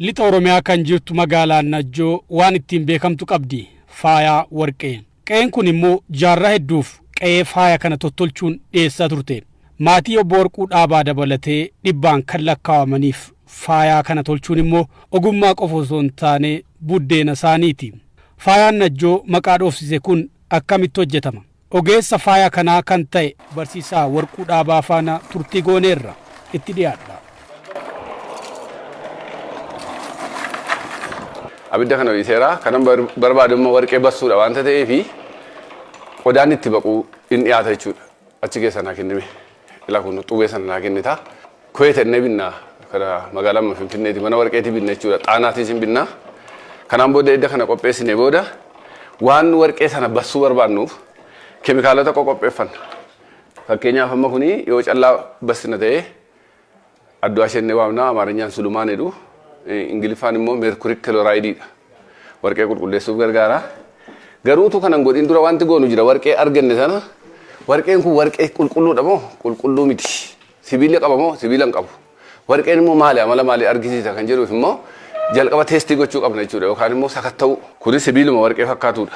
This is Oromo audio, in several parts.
lixa Oromiyaa kan jirtu magaalaan Najjoo waan ittiin beekamtu qabdi faaya warqee. Qeen kun immoo jaarraa hedduuf qe'ee faaya kana tottolchuun dhiyeessaa turte. Maatii obbo Warquu dhaabaa dabalatee dhibbaan kan lakkaawamaniif faaya kana tolchuun immoo ogummaa qofa osoo hin taane buddeena isaaniiti. Faayaan Najjoo maqaa dhoofsise kun akkamitti hojjetama? Ogeessa faaya kanaa kan ta'e barsiisaa Warquu dhaabaa faana turtii gooneerra itti dhiyaadha. Abidda kana wiiseera kanan barbaadummaa warqee bassuudha waan ta'eefi qodaan itti baquu in dhiyaata jechuudha. Achi keessa naa kennime. Ila kun xuwwee sana naa kennita. Kuweeta inni binnaa kana magaalaa Finfinneeti mana warqeetii binna jechuudha. Xaanaatis hin binnaa. Kanaan booda edda kana qopheessine booda waan warqee sana bassuu barbaannuuf keemikaalota qopheeffanna. Fakkeenyaaf amma kuni yoo callaa bassina ta'ee addoo ashenne waamna Amaarinyaan sulumaan jedhu. Ingiliffaan immoo merkurik kiloraayidiidha. Warqee qulqulleessuuf gargaara. Garuutu kanan godhin dura wanti goonu jira warqee arganne sana. Warqeen kun warqee qulqulluudha moo qulqulluu miti. Sibiila qaba moo sibiila hin qabu. Warqeen immoo maali amala maali argisiisa kan jedhuuf immoo jalqaba teestii gochuu qabna jechuudha yookaan immoo sakatta'u. Kunis sibiiluma warqee fakkaatudha.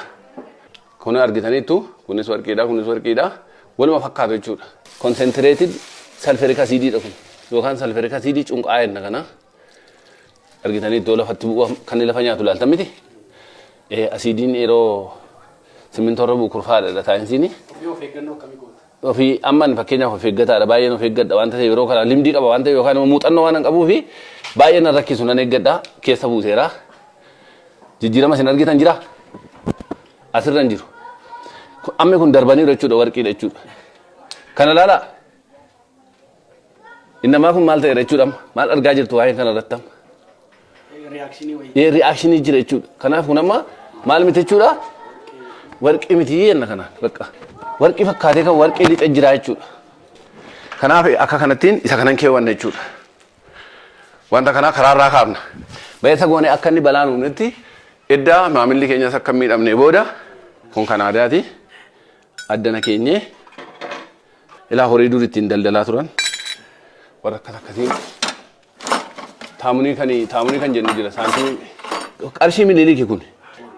Kun argitaniittu kunis warqiidha waluma fakkaatu jechuudha. Concentrated sulfuric acidiidha kun yookaan sulfuric acidii cunqaa'aa jenna kana. Argitanii iddoo lafatti bu'aa kan lafa nyaatu laaltan miti. Asiidiin yeroo simmintoorra bu'u kurfaadha saayinsiin. Ofii amman fakkeenyaaf of eeggataadha baay'een of eeggadha waan ta'eef yeroo kana limdii qaba waan ta'eef yookaan immoo muuxannoo waan qabuuf baay'een rakkisu nan eeggadha keessa buuseera. Jijjiirama isin argitan jira? Asirra hin jiru. Amma kun darbanii jechuudha warqiidha jechuudha. Kana laalaa. Innamaa kun maal ta'e jechuudha maal argaa jirtu waa'ee kana irratti amma. Reaction jira jechuudha. Kanaaf kun amma maal miti jechuudha? Warqii miti jenna kana bakka. Warqii fakkaatee kan warqii lixa jira jechuudha. Kanaaf akka kanattiin isa kanan keewwanna jechuudha. Wanta kana karaarraa kaafna. Baay'isa goone akka inni balaan uumnetti edda maamilli keenyas akka miidhamne booda kun kan aadaati. Addana keenyee ilaa horii dur ittiin daldalaa turan warra akkasiin taamunii kan jennu jira saantii qarshii miliiliki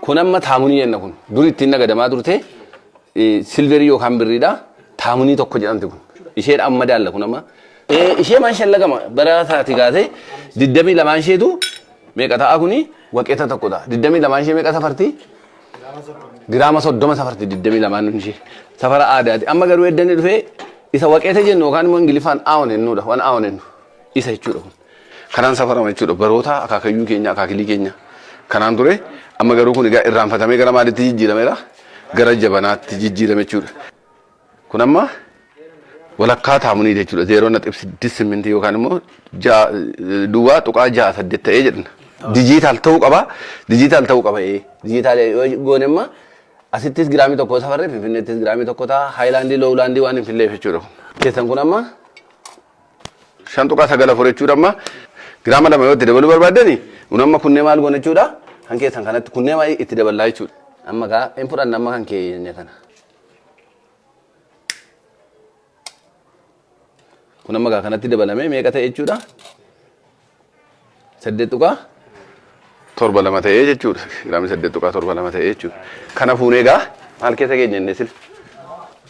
kun amma taamunii jenna kun dur ittiin nagadamaa turte silverii yookaan birriidha taamunii tokko jedhamti kun isheen amma daalla kun amma ishee maan shallagama bara saati gaase 22 isheetu meeqa ta'a kuni waqeeta tokko ta'a 22 ishee meeqa safarti giraama 30 safarti 22 ishee safara aadaati amma garuu eddanii dhufee isa waqeeta jennu yookaan immoo ingiliffaan aawon jennuudha waan aawon jennu isa jechuudha kun. Kanaan safarama jechuudha baroota akaakayyuu keenya akaakilii keenya kanaan ture amma garuu kun irraanfatamee gara maalitti jijjiirameera gara jabanaatti jijjiirame jechuudha. Kun amma walakkaa taamunii jechuudha 0.8 yookaan immoo duwwaa tuqaa 6.8 ta'ee jedhna. Dijiitaal ta'uu qaba dijiitaal goone amma asittis giraamii tokko safarree finfinneettis giraamii tokko ta'a haayilaandii loowlaandii waan hin filleef jechuudha. Keessan kun amma 5.9 jechuudha amma. Giraama lama yoo itti dabaluu barbaadani unamma kunnee maal goona jechuudha kan keessan kanatti kunnee maal itti dabalaa jechuudha amma gaa hin fudhanna amma kan keenya kana kun amma gaa kanatti dabalamee meeqa ta'e jechuudha 8.7 ta'ee jechuudha giraamii 8.7 ta'ee jechuudha kana fuunee gaa maal keessa keenya inni sil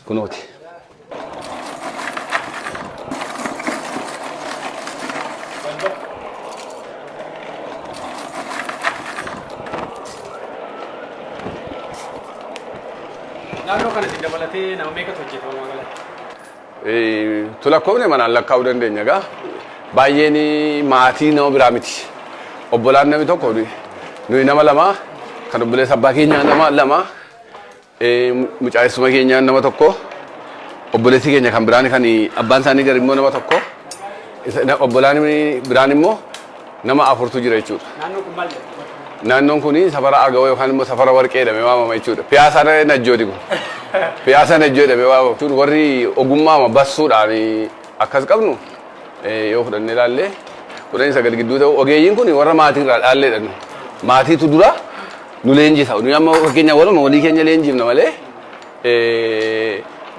kunooti. Naannoo kanatti dabalatee nama meeqatu hojjetama magaalaa? Tulakkoofne manaan lakkaa'uu dandeenya egaa baay'een maatii nama biraa miti. Obbolaan namni tokko nuyi nama lama kan obboleessa abbaa keenyaa nama lama mucaa'essuma keenyaa nama tokko obboleessi keenya kan biraan kan abbaan isaanii gari immoo nama tokko obbolaan biraan immoo nama afurtu jira jechuudha. Naannoon kun maal jedhama? Naannoon kuni safara agawoo yookaan immoo safara warqee jedhamee waamama jechuudha. Piyaasa Najjooti kun. Piyaasa Najjoo jedhamee waamama jechuudha. Warri ogummaa bassuudhaan akkas qabnu yoo fudhannee ilaalle 19 gidduu ta'u ogeeyyiin kun warra maatiirraa dhaalleedha. Maatiitu dura nu leenjisa. Nu amma fakkeenyaaf walii keenya leenjifna malee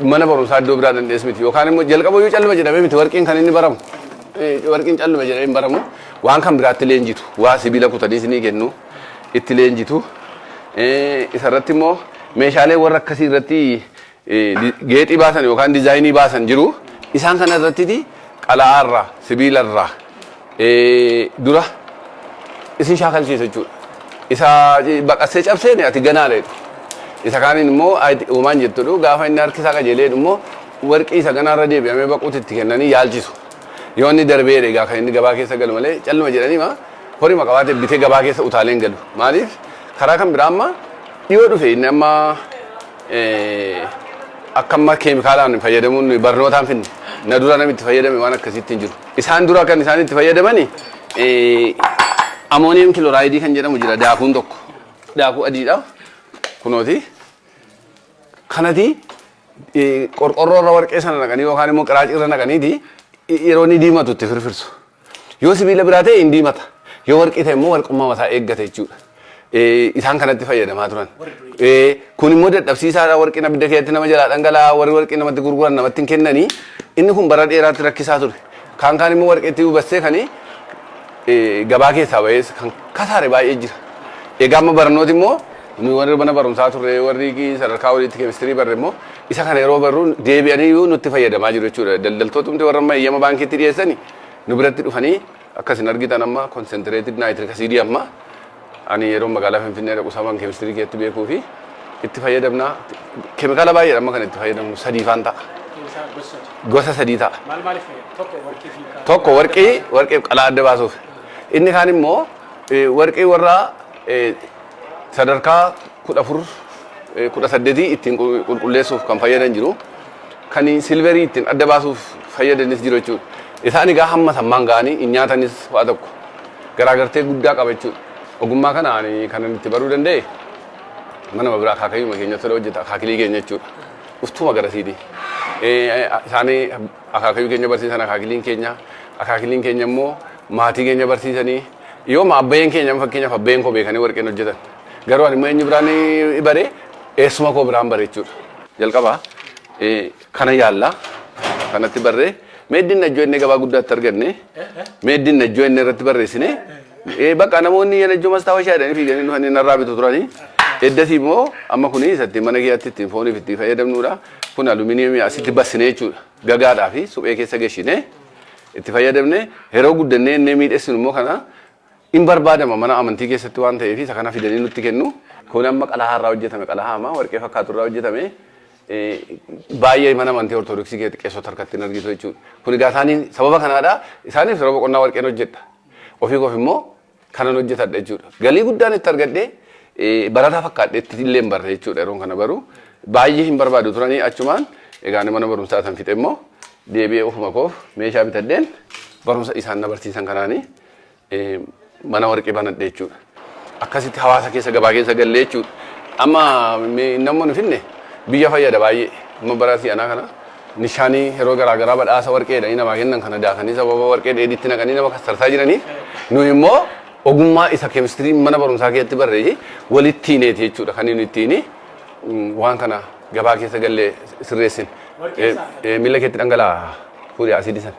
mana barumsaa iddoo biraa dandeessu miti yookaan immoo jalqaba yoo calma jedhamee miti warqeen kan inni baramu. warqiin calluma jedhee hin baramu waan kan biraatti leenjitu waa sibiila kutanii isinii kennu itti leenjitu isarratti immoo meeshaalee warra akkasii irratti geexii baasan yookaan diizaayinii baasan jiru isaan kana irratti qala'aarraa sibiilarraa dura isin shaakalchiisa jechuudha. Isa baqassee cabseen ati ganaaleedha. Isa kaaniin immoo uumaan jettudha gaafa inni harkisaa qajeeleedha immoo warqii isa ganaarra deebi'amee baquutti itti kennanii yaalchisu. Yoo inni darbee egaa kan inni gabaa keessa galu malee calluma jedhanii horii maqabaatee bitee gabaa keessa utaaleen galu. Maaliif karaa kan biraa amma dhiyoo dhufe inni amma akka amma keemikaalaan fayyadamuun barnootaan finne na dura namitti fayyadame waan akkasiitti hin jiru. Isaan dura kan isaan itti fayyadamani amooniyam kilooraayidii kan jedhamu jira daakuun tokko daakuu adiidha kunooti kanati qorqorroo irra warqee sana naqanii yookaan immoo qiraacii irra naqaniiti yeroo inni diimatu itti firfirsu yoo sibiila biraa ta'e hin diimata yoo warqii ta'e immoo warqummaa mataa eeggata jechuudha. Isaan kanatti fayyadamaa turan. Kun immoo dadhabsiisaadha warqii abidda keessatti nama jalaa dhangala'aa warri warqii namatti gurguran namatti hin kennanii inni kun bara dheeraatti rakkisaa ture. Kaan immoo warqeetti hubassee kanii gabaa keessaa ba'ee kan kasaare baay'ee jira. Egaa amma barnooti immoo warri mana barumsaa turre warri sadarkaa walitti keemistirii barre immoo isa kana yeroo barru deebi'anii nutti fayyadamaa jiru jechuudha. Daldaltoota warra amma eeyyama baankiitti dhiyeessanii nu biratti dhufanii akkasin argitan amma konsentireetid naayitirik asiidii amma ani yeroo magaalaa Finfinnee dhaqu sabaan keemistirii keessatti beekuu fi itti fayyadamna keemikaala baay'eedha amma kan itti fayyadamnu sadiifaan ta'a. Gosa sadii ta'a. Tokko warqee qalaa adda baasuuf. Inni kaan immoo warqee warra sadarkaa 14-18 ittiin qulqulleessuuf kan fayyadan jiru. Kan silverii ittiin adda baasuuf fayyadanis jiru jechuudha. Isaan egaa hamma sammaan ga'anii hin nyaatanis waa tokko garaagartee guddaa qaba jechuudha. Ogummaa kanaan kan itti baruu danda'e mana biraa akaakayyuma keenyatti hojjeta akaakilee keenya jechuudha. Uftuma garasiiti. Isaan akaakayyuu keenya barsiisan akaakiliin keenya immoo maatii keenya barsiisanii yoo abbayeen keenya fakkeenyaaf abbayeen koo beekanii warqeen hojjetan. Garuu ani immoo eenyu biraan bare eessuma koo biraan bare jechuudha. Jalqabaa kana yaalla kanatti barree meeddiin najjoo inni gabaa guddaatti arganne meeddiin najjoo inni irratti barreessine bakka namoonni najjoo mastaa washaa jedhanii fiiganii dhufanii narraa bitu turanii eddasii immoo amma kuni isatti mana keessatti ittiin fooniif itti fayyadamnuudha. Kun alumiiniyeemii asitti bassine jechuudha. Gagaadhaa fi suphee keessa geeshine itti fayyadamne yeroo guddannee inni miidhessinu immoo kana hin barbaadama mana amantii keessatti waan ta'eef isa kana fidanii nutti kennu. Kun amma qalaa irraa hojjetame qalaa hamaa warqee fakkaatu irraa hojjetame baay'ee mana amantii ortodoksii keessatti qeessota harkatti hin argitu jechuudha. Kun egaa isaanii sababa kanaadha isaaniif yeroo boqonnaa warqeen hojjedha. Ofii koof immoo kanan hojjetadha jechuudha. Galii guddaan itti argadhee barataa fakkaadhee itti illee hin barre jechuudha yeroo kana baruu. Baay'ee hin barbaadu turanii achumaan egaa mana barumsaa san fixe immoo deebi'ee ofuma koof meeshaa bitadheen barumsa isaan na barsiisan kanaanii mana warqee banadhe jechuudha. Akkasitti hawaasa keessa gabaa keessa gallee jechuudha. Amma namoonni finne biyya fayyada baay'ee amma bara si'anaa kana nishaanii yeroo garaagaraa badhaasa warqeedha namaa kennan kana daakanii sababa warqee dheeditti naqanii nama kassarsaa jiraniif nuyi immoo ogummaa isa keemistirii mana barumsaa keessatti barree walitti hineeti jechuudha kan inni ittiin waan kana gabaa keessa gallee sirreessin miila keetti dhangala'aa fuudhee asiidii san.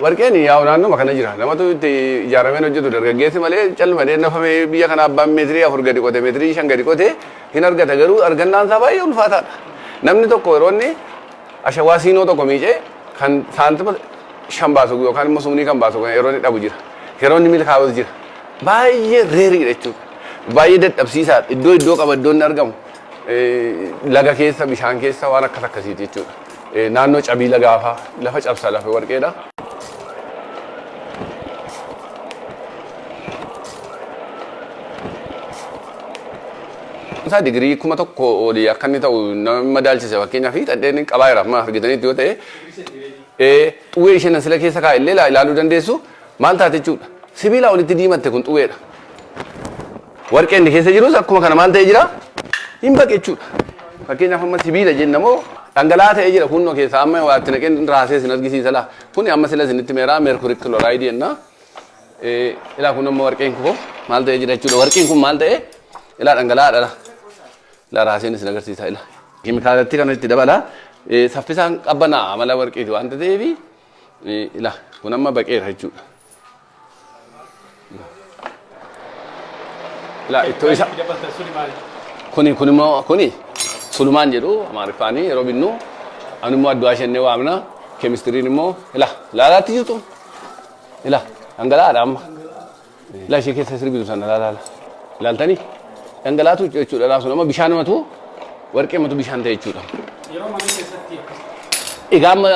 Warqeen yaa naannoo kana jira. Namatu itti ijaarameen hojjetu dargaggeessi malee calmadee nafamee biyya kana abbaan meetirii 4 gadi qote meetirii 5 gadi qote hin argata garuu argannaan isaa baay'ee ulfaataadha. Namni tokko yeroo inni ashawaa siinoo tokko miicee kan saantima 5 baasu yookaan immoo sumnii kan baasu yeroo inni dhabu jira. Yeroo inni milkaa'us jira. Baay'ee reeriidha jechuudha. Baay'ee dadhabsiisaadha. Iddoo qaba iddoo inni argamu laga keessa bishaan keessa waan akkasiiti jechuudha. Naannoo cabii lagaafaa lafa cabsaa lafa warqeedha. Isaa digirii 1,000 olii akka inni ta'u nama daalchise fakkeenyaaf xaddeen qabaa jira amma argitaniitti yoo ta'e xuwwee isheen sila keessa kaa'e illee ilaaluu dandeessu maal taate jechuudha. Sibiila walitti diimatte kun xuwweedha. warqeen keessa jirus akkuma kana maal ta'ee jira hin baqe jechuudha. Fakkeenyaaf amma sibiila jennamoo dhangala'aa ta'ee jira kunoo keessa amma waatti naqeen raasee sin argisiisa laa kun amma sila sinitti meeraa mercury chloride jenna. Ilaa kun amma warqeen kun maal ta'ee jira jechuudha. Warqeen kun maal ta'ee ilaa dhangala'aadha la. Ilaa raaseen sin agarsiisa ilaa. Keemikaalatti kanatti dabala saffisaan qabbanaa amala warqeeti waan ta'eef ilaa kun amma baqeera jechuudha. La ittoo isa kuni immoo kuni sulumaan jedhu amaarifaanii yeroo binnu ani immoo addu'aa ishennee waamna keemistiriin immoo laalaatti jirtu dhangala'aadha amma ishee keessa sirbitu sana ilaaltanii dhangala'aatu jechuudha laasun amma bishaan matu warqee matu bishaan ta'e jechuudha. Egaa amma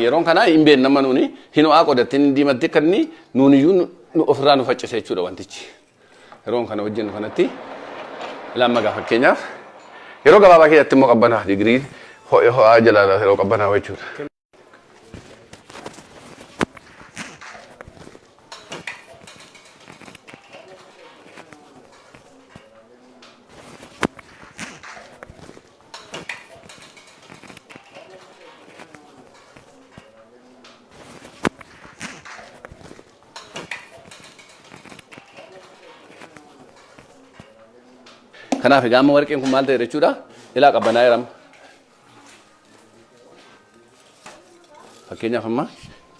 yeroon kana hin beekne nama nuuni hin ho'aa qodattiin diimattee kan inni nuuniyyuu ofirraa nu faccise jechuudha wantichi. Yeroon kana hojjennu kanatti lamma gaa fakkeenyaaf yeroo gabaabaa keessatti immoo qabbanaa digirii ho'aa jalaala yeroo qabbanaa jechuudha. Kanaaf egaa amma warqeen kun maal ta'e jechuudha ilaa qabbanaa jedhama. Fakkeenyaaf amma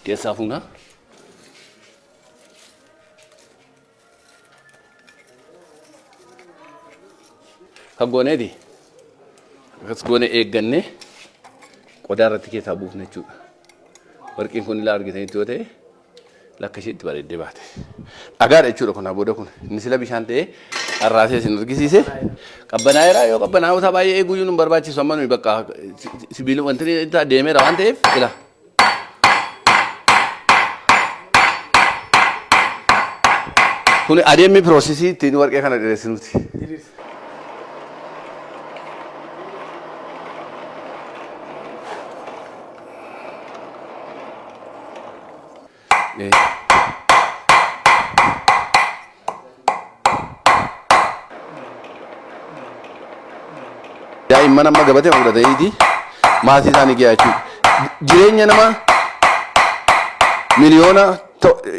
keessaa fuuna. Kan gooneeti akkas goone eeggannee qodaa irratti keessaa buufna jechuudha. Warqeen kun ilaa argitanitti yoo ta'e lakka isheetti bareeddee baate. Dhagaadha jechuudha kun booda kun inni sila bishaan ta'ee arraasee sin argisiise qabbanaa'eera yoo qabbanaa'u ta'a baay'ee eeguyyuu nu barbaachisu amma nuyi bakka sibiila wanti inni deemeera waan ta'eef ila. Kun adeemmi piroosesii ittiin warqee kana dheeressinuuti. Daa'imman amma gabatee fudhataniiti maatii isaanii ga'aa jireenya nama miliyoona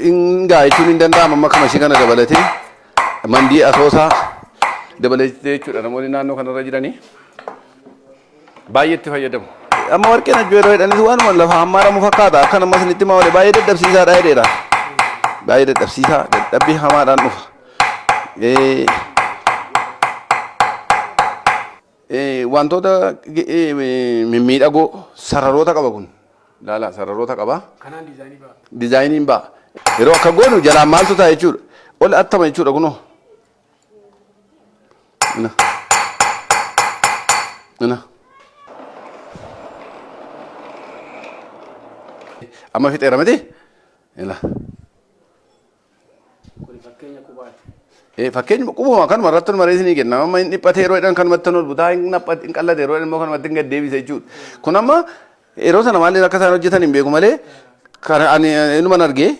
hin ga'a jechuun hin danda'amu amma kamashii kana dabalatee mandii asoosaa dabalatee jechuudha namoonni naannoo kanarra jiranii baay'eetti fayyadamu. Amma warqeen ajjoo yeroo jedhanis waanuma lafa hammaaramu fakkaata akka nama isinitti maa baay'ee dadhabsiisaadha jedheera. Baay'ee dadhabsiisaa dadhabbii hamaadhaan dhufa. Wantoota mimmiidhagoo sararoota qaba kun laala sararoota qaba. Kanaan diizaayiniin ba'a. Yeroo akka goonu jalaan maaltu ta'a jechuudha. Ol attama jechuudha kunoo. Amma fixeera miti? Fakkeenya qubuma kanuma irratti mareessinii kenna. Amma inni dhiphatee yeroo jedhan kanumatti ol butaa hin qallate yeroo jedhan immoo kanumatti hin gaddeebise jechuudha. Kun amma yeroo sana maaliin akka isaan hojjetan hin beeku malee ani inuman argee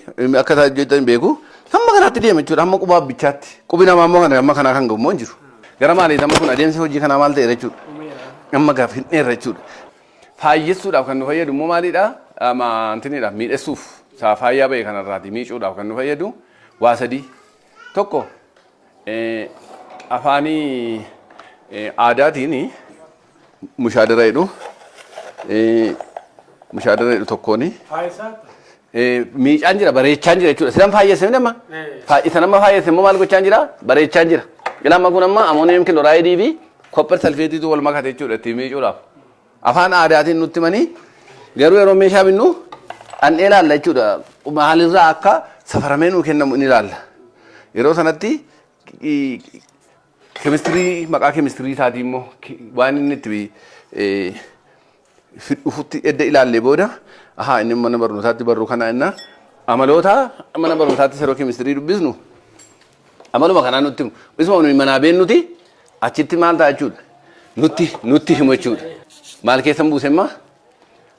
akka isaan hojjetan hin beeku. Amma kanaatti deema jechuudha. Amma qubaa bichaatti. Qubi namaa immoo kana amma kanaa kan gahu immoo hin jiru. Gara maaliiti amma kun adeemsi hojii kanaa maal ta'e jechuudha. Amma gaaf hin dheerra jechuudha. Faayyessuudhaaf kan nu fayyadu immoo maalidha? Maantiniidhaaf miidhessuuf saa faayyaa ba'e kanarraati miicuudhaaf kan nu fayyadu waa sadii. Tokko afaanii aadaatiin mushaadara jedhu tokkoon miicaan jira bareechaan jira jechuudha. Sidan faayyesse nama isa nama faayyesse immoo maal gochaan jira bareechaan jira. Ilama kun amma amooniyam kilooraayidii fi koppar salfeetiitu wal makate jechuudha ittiin miicuudhaaf. Afaan aadaatiin nutti manii garuu yeroo meeshaa binnu dhandhee ilaalla jechuudha. Maalirraa akka safaramee nuu kennamu ni ilaalla. Yeroo sanatti keemistirii maqaa keemistirii isaatii immoo waan inni itti dhufutti edda ilaallee booda inni mana barnootaatti barru kana inna amaloota mana barnootaatti yeroo keemistirii dubbisnu amaluma kanaa nutti himu. Isuma nuyi manaa beennuti achitti maal ta'a jechuudha. Nutti himu jechuudha. Maal keessan buusemma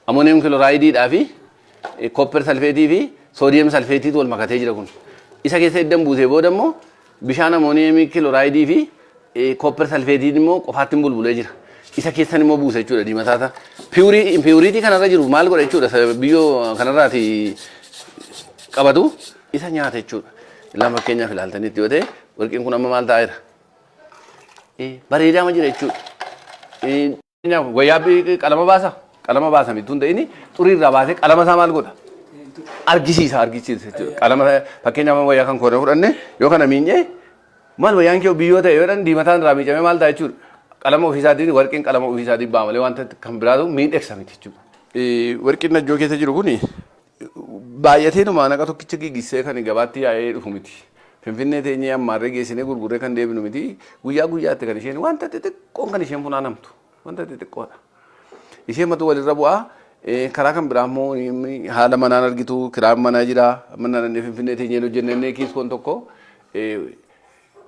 amooniyam kilooraayidii fi koppar salfeetii fi soodiyam salfeetiitu wal makatee jira kun. Isa keessa eddan buusee booda immoo bishaan amooniyeemii kilooraayidii fi koopper salfeetiin immoo qofaatti bulbulee jira. Isa keessan immoo buusa jechuudha diimataata. Piyuriitii kanarra jiru maal godha jechuudha biyyoo kanarraati qabatu isa nyaata jechuudha. Lama fakkeenyaaf ilaaltanitti yoo ta'e warqeen kun amma maal ta'eera? Bareedaama jira jechuudha. Wayyaa qalama baasa mituun ta'ini xurii irraa baasee qalama isaa maal godha? Argisiisa jechuudha. Qalama fakkeenyaaf wayyaa kan kooree fudhanne yoo kana miinyee maal wayyaan kee biyyoo ta'e yoo dhan diimataan irraa miicamee maal ta'a jechuudha. Qalama ofiisaatiin warqeen qalama ofiisaatiin ba'a malee wanta kan biraatu miidhagsa miti jechuudha. Warqeen najjoo keessa jiru kuni baay'atee numaa naqa tokkicha giggissee kan gabaatti yaa'ee dhufu miti. Finfinnee teenyee ammaarree geessinee gurgurree kan deebinu miti. Guyyaa guyyaatti kan isheen wanta xixiqqoon kan isheen funaanamtu wanta xixiqqoodha. Isheen matu walirra bu'aa karaa kan biraa immoo haala manaan argitu kiraan manaa jira. Manaan Finfinnee teenyee hojjennee kiiskoon tokko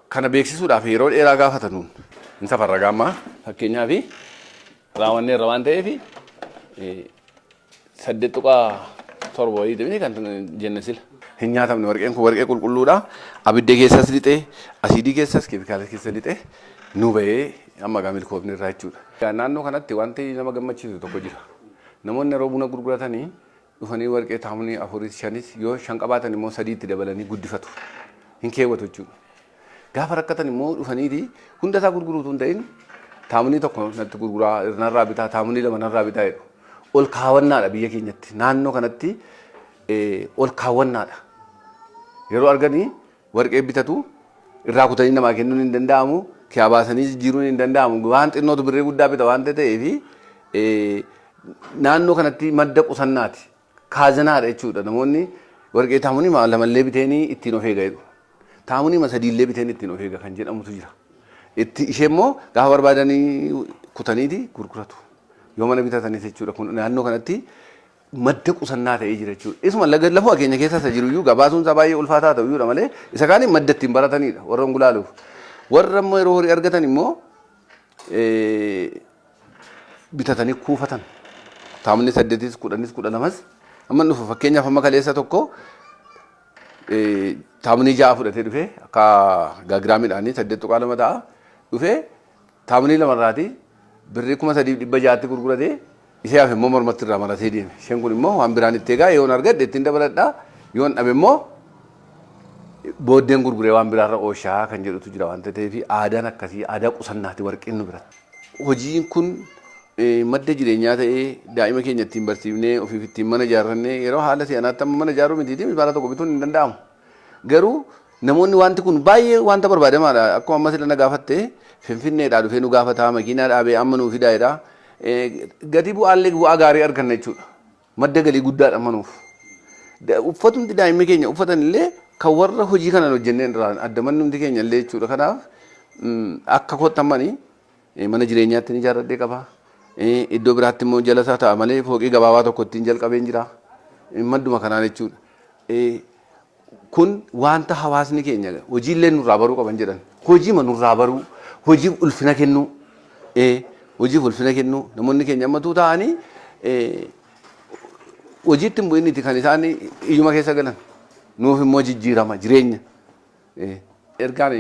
kana beeksisuudhaaf yeroo dheeraa gaafatanuun. Insa farragaammaa fakkeenyaaf raawwanneerra waan ta'eef 8.7 wayii kan jenne sila. Hin nyaatamne warqeen kun warqee qulqulluudha. Abidda keessas lixee, asiidii keessas, keemikaala keessa lixee nu bahee amma milkoofne irraa jechuudha. Naannoo kanatti wanti nama gammachiisu tokko jira. Namoonni yeroo buna gurguratanii dhufanii warqee taamanii 4-5 yoo 5 qabaatan immoo 3 itti dabalanii guddifatu. Hin keewwatu jechuudha. Gaafa rakkatan immoo dhufaniiti hunda isaa gurguruutu hin ta'in taamunii tokko natti gurguraa irnarraa bitaa taamunii lama narraa bitaa jedhu. Ol kaawwannaadha biyya keenyatti naannoo kanatti ol kaawwannaadha. Yeroo arganii warqee bitatu irraa kutanii namaa kennuun hin danda'amu kiyaa baasanii jijjiiruun hin danda'amu waan xinnootu birrii guddaa bita waan ta'eef naannoo kanatti madda qusannaati kaazanaadha jechuudha. Namoonni warqee taamunii lamallee biteenii ittiin of eega jedhu. Taamunii masadiillee biteen ittiin of eega kan jedhamutu jira. Ishee immoo gaafa barbaadanii kutaniiti gurguratu. Yoo mana bitatanis jechuudha kun naannoo kanatti madda qusannaa ta'ee jira jechuudha. Isuma lafa keenya keessa isa jiru iyyuu gabaasuun isaa baay'ee ulfaataa ta'u iyyuudha malee isa kaaniin madda ittiin baratanidha warra ungulaaluuf. Warra immoo yeroo horii argatan immoo bitatanii kuufatan. Taamunii 8, 10, 12 amma dhufu fakkeenyaaf amma kaleessa tokko taamunii 6 fudhatee dhufee akka gaagiraamiidhaanii 8.2 ta'a dhufee taamunii 2 irraati birrii 3,600 gurguratee ishee hafe immoo mormatti irraa maratee deeme. Isheen kun immoo waan biraan itti eegaa yoon argadhe ittiin dabaladhaa yoon dhabe immoo booddeen gurguree waan biraarra ooshaa kan jedhutu jira waan ta'eef aadaan akkasii aadaa qusannaati warqeen nu biratti. Hojiin kun madda jireenyaa ta'ee daa'ima keenya ittiin barsiifnee ofiif ittiin mana ijaarrannee yeroo haala si'anaatti amma mana ijaaruu miti mibaala tokko bituun hin danda'amu. Garuu namoonni wanti kun baay'ee wanta barbaadamaadha. Akkuma amma sila na gaafatte Finfinneedhaa dhufee nu gaafataa makiinaa dhaabee amma nuu fidaa'edha. Gatii bu'aallee bu'aa gaarii arganna jechuudha. Madda galii guddaadha manuuf. Uffatumti daa'imni keenya uffatan illee kan warra hojii kana hojjenneen irraan adda mannumti keenya illee jechuudha. Kanaaf akka kottamanii mana jireenyaatti ni ijaarradhee qaba. Iddoo biraatti immoo jala isaa ta'a malee fooqii gabaabaa tokko ittiin jalqabeen jira. Madduma kanaan jechuudha. Kun wanta hawaasni keenya hojiillee nurraa baruu qaban jedhan. Hojiima nurraa baruu, hojiif ulfina kennuu, hojiif ulfina kennuu namoonni keenya ammatuu ta'anii hojiitti hin bu'inniiti kan isaan iyyuma keessa galan. Nuuf immoo jijjiirama jireenya. Ergaan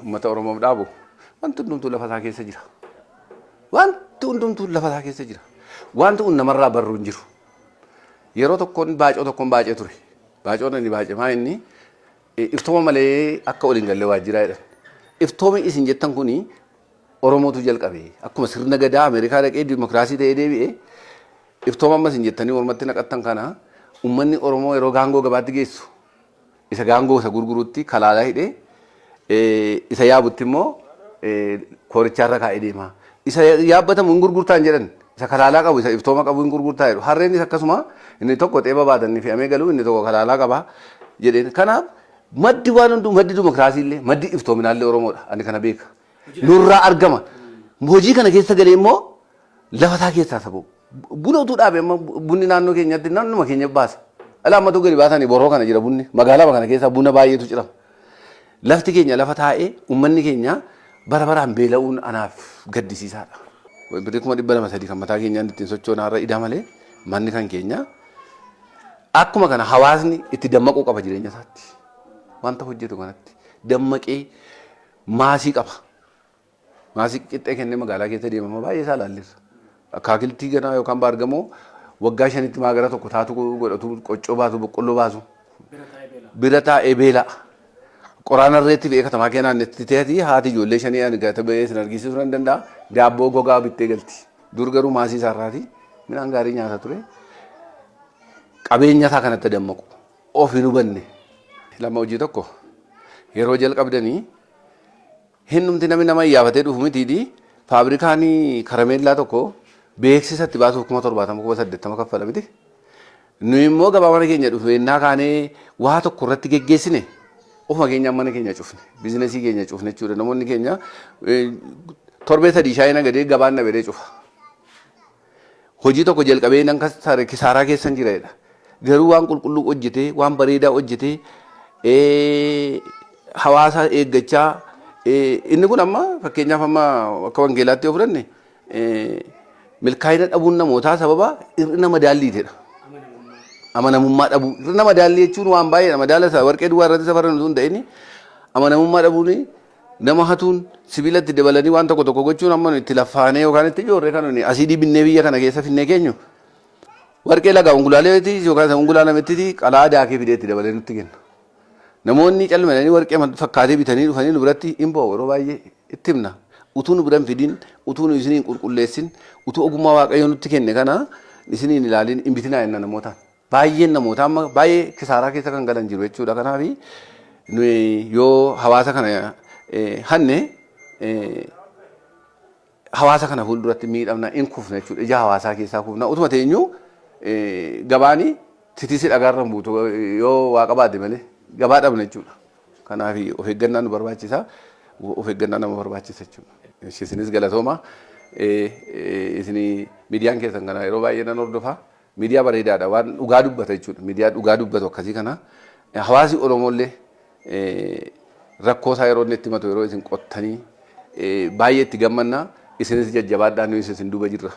uummata Oromoof dhaabu wanti hundumtuu lafa isaa keessa jira. Wanti hundumtuu lafa isaa keessa jira. Wanti kun namarraa barruu hin jiru. Yeroo tokkoon baacoo tokkoon baacee ture. Baacoon inni baacee maa inni iftooma malee akka waliin gallee waajjiraa jedhan. Iftoomi isin jettan kuni Oromootu jalqabe. Akkuma sirna gadaa Ameerikaa dhaqee dimokiraasii ta'ee deebi'ee iftooma amma isin jettanii mormatti naqattan kana uummanni Oromoo yeroo gaangoo gabaatti geessu isa gaangoo isa gurguruutti kalaalaa hidhee isa yaabutti immoo koorichaarra kaa'ee deema. Isa yaabbatamu hin gurgurtaan jedhan. Isa kalaalaa qabu isa iftooma qabu hin gurgurtaa jedhu. Harreenis akkasuma inni tokko xeeba baatanii fe'amee galuu inni tokko kalaalaa qaba jedheen. Kanaaf maddi waan hunduu maddi dimokiraasii illee maddi iftoominaallee Oromoodha. Ani kana beeka. Nurraa argama. Hojii kana keessa galee immoo lafataa keessaa sabu. Buna utuu dhaabee amma bunni naannoo keenyatti naannuma keenya baasa. Alaa ammatu gadi baasanii boroo kana jira bunni. Magaalaa kana keessa buna baay'eetu cirama. Lafti keenya lafa taa'ee uummanni keenya bara baraan beela'uun anaaf gaddisiisaadha. Birrii 200 kan mataa keenyaan ittiin sochoonaa irra idaa malee manni kan keenya akkuma kana hawaasni itti dammaquu qaba jireenya isaatti. Wanta hojjetu kanatti dammaqee maasii qaba. Maasii qixxee kennee magaalaa keessa deemama baay'ee isaa laalleessa. Akaakiltii ganaa yookaan baargamoo waggaa 5tti maagara tokko taatu godhatu qoccoo baasu boqqolloo baasu. Bira taa'ee beela. Qoraana irratti beeka tamaa kennaan itti ta'eeti haati ijoollee 5 ani gata ba'ee sin argisiisuu nan danda'a. Daabboo gogaa bittee galti. Dur garuu maasii isaarraati midhaan gaarii nyaata ture. Qabeenya isaa kanatti dammaqu. Of hin hubanne. Lama hojii tokko yeroo jalqabdanii hinnumti namni nama iyyafatee dhufu mitiidhi. Faabrikaanii karameellaa tokko beeksisatti baasuuf 70,000 80,000 kaffala miti. Nu immoo gabaa mana keenya dhufeennaa kaanee waa tokko irratti geggeessine ofuma keenya mana keenya cufne bizinesii keenya cufne jechuudha. Namoonni keenya torbee 3 shaayina gadee gabaan na bedee cufa. Hojii tokko jalqabee nan kisaaraa keessan jiraadha. Garuu waan qulqulluu hojjetee waan bareedaa hojjetee hawaasa eeggachaa inni kun amma fakkeenyaaf amma akka wangeelaatti yoo fudhanne milkaa'ina dhabuun namootaa sababa hir'ina madaalliitidha. Amanamummaa dhabuu hir'ina madaallii jechuun waan baay'eedha. Madaala isaa warqee duwwaa irratti safaran osoo hin ta'in amanamummaa dhabuun nama hatuun sibiilatti dabalanii waan tokko tokko gochuun amma itti laffaanee yookaan itti ijoorree kan asiidii binnee biyya kana keessa finnee keenyu warqee lagaa ungulaaleeti yookaan ungulaa namitti qalaa daakee fidee itti dabalee nutti kenna. Namoonni calmadanii warqee fakkaatee bitanii dhufanii nu biratti hin bo'u yeroo baay'ee itti himna. Utuu nu biran fidin utuu nu isiniin qulqulleessin utuu ogummaa waaqayyoo nutti kenne kana isiniin ilaalin hin bitinaa jenna namoota. Baay'een namoota amma baay'ee kisaaraa keessa kan galan jiru jechuudha. Kanaaf yoo hawaasa kana hanne hawaasa kana fuulduratti miidhamna hin kufne jechuudha. Ija hawaasaa keessaa kufna. Utuma teenyuu gabaanii titiisi dhagaarran buutu yoo waa qabaate malee gabaa dhabna jechuudha. Kanaaf of eeggannaa nu barbaachisa. Of eeggannaa nama barbaachisa jechuudha. Isinis galatooma. Isin miidiyaan keessan kana yeroo baay'ee nan hordofa. Miidiyaa bareedaadha waan dhugaa dubbata jechuudha. Miidiyaa dhugaa dubbatu akkasii kana hawaasi Oromoollee rakkoo isaa yeroo inni itti himatu yeroo isin qottanii baay'ee itti gammanna isinis jajjabaadhaan isin duuba jirra.